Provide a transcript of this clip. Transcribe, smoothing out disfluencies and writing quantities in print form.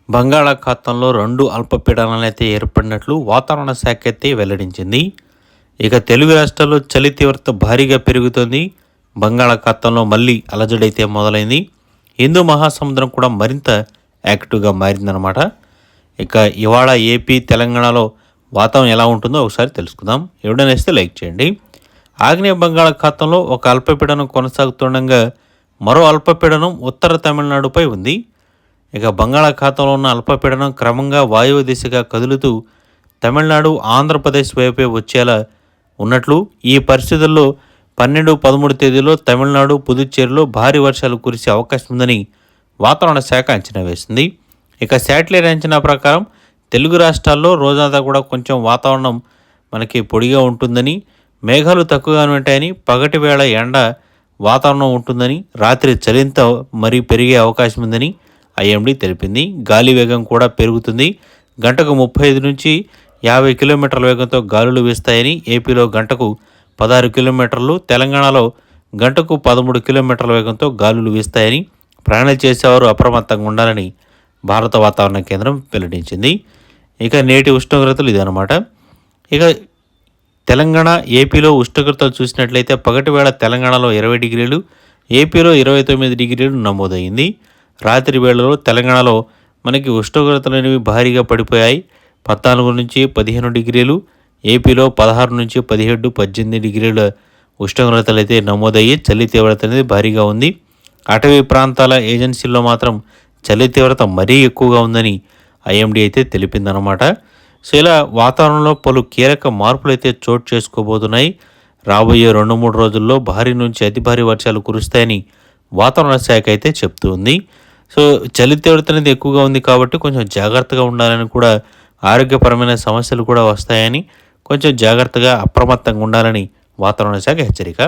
బంగాళాఖాతంలో 2 అల్పపీడనాలైతే ఏర్పడినట్లు వాతావరణ శాఖ అయితే వెల్లడించింది. ఇక తెలుగు రాష్ట్రాల్లో చలి తీవ్రత భారీగా పెరుగుతుంది. బంగాళాఖాతంలో మళ్ళీ అలజడైతే మొదలైంది. హిందూ మహాసముద్రం కూడా మరింత యాక్టివ్గా మారిందనమాట. ఇక ఇవాళ ఏపీ, తెలంగాణలో వాతావరణం ఎలా ఉంటుందో ఒకసారి తెలుసుకుందాం. ఎవడైనా ఇస్తే లైక్ చేయండి. ఆగ్నేయ బంగాళాఖాతంలో ఒక అల్పపీడనం కొనసాగుతుండగా మరో అల్పపీడనం ఉత్తర తమిళనాడుపై ఉంది. ఇక బంగాళాఖాతంలో ఉన్న అల్పపీడనం క్రమంగా వాయువ్య దిశగా కదులుతూ తమిళనాడు, ఆంధ్రప్రదేశ్ వైపే వచ్చేలా ఉన్నట్లు, ఈ పరిస్థితుల్లో 12, 13 తేదీలో తమిళనాడు, పుదుచ్చేరిలో భారీ వర్షాలు కురిసే అవకాశం ఉందని వాతావరణ శాఖ అంచనా వేసింది. ఇక శాటిలైట్ అంచనా ప్రకారం తెలుగు రాష్ట్రాల్లో రోజంతా కూడా కొంచెం వాతావరణం మనకి పొడిగా ఉంటుందని, మేఘాలు తక్కువగానే ఉంటాయని, పగటి వేళ ఎండ వాతావరణం ఉంటుందని, రాత్రి చలింత మరీ పెరిగే అవకాశం ఉందని ఐఎండీ తెలిపింది. గాలి వేగం కూడా పెరుగుతుంది. గంటకు 35 నుంచి 50 కిలోమీటర్ల వేగంతో గాలులు వీస్తాయని, ఏపీలో గంటకు 16 కిలోమీటర్లు, తెలంగాణలో గంటకు 13 కిలోమీటర్ల వేగంతో గాలులు వీస్తాయని, ప్రయాణాలు చేసేవారు అప్రమత్తంగా ఉండాలని భారత వాతావరణ కేంద్రం వెల్లడించింది. ఇక నేటి ఉష్ణోగ్రతలు ఇదనమాట. ఇక తెలంగాణ, ఏపీలో ఉష్ణోగ్రతలు చూసినట్లయితే పగటి వేళ తెలంగాణలో 20 డిగ్రీలు, ఏపీలో 29 డిగ్రీలు నమోదైంది. రాత్రి వేళలో తెలంగాణలో మనకి ఉష్ణోగ్రతలు అనేవి భారీగా పడిపోయాయి. 14 నుంచి 15 డిగ్రీలు, ఏపీలో 16 నుంచి 17, 18 డిగ్రీల ఉష్ణోగ్రతలు అయితే నమోదయ్యి చలి తీవ్రత అనేది భారీగా ఉంది. అటవీ ప్రాంతాల ఏజెన్సీల్లో మాత్రం చలి తీవ్రత మరీ ఎక్కువగా ఉందని ఐఎండీ అయితే తెలిపిందనమాట. సో ఇలా వాతావరణంలో పలు కీలక మార్పులు అయితే చోటు చేసుకోబోతున్నాయి. రాబోయే 2-3 రోజుల్లో భారీ నుంచి అతి భారీ వర్షాలు కురుస్తాయని వాతావరణ శాఖ అయితే చెప్తుంది. సో చలి తీవ్రత అనేది ఎక్కువగా ఉంది కాబట్టి కొంచెం జాగ్రత్తగా ఉండాలని కూడా, ఆరోగ్యపరమైన సమస్యలు కూడా వస్తాయని కొంచెం జాగ్రత్తగా అప్రమత్తంగా ఉండాలని వాతావరణ శాఖ హెచ్చరిక.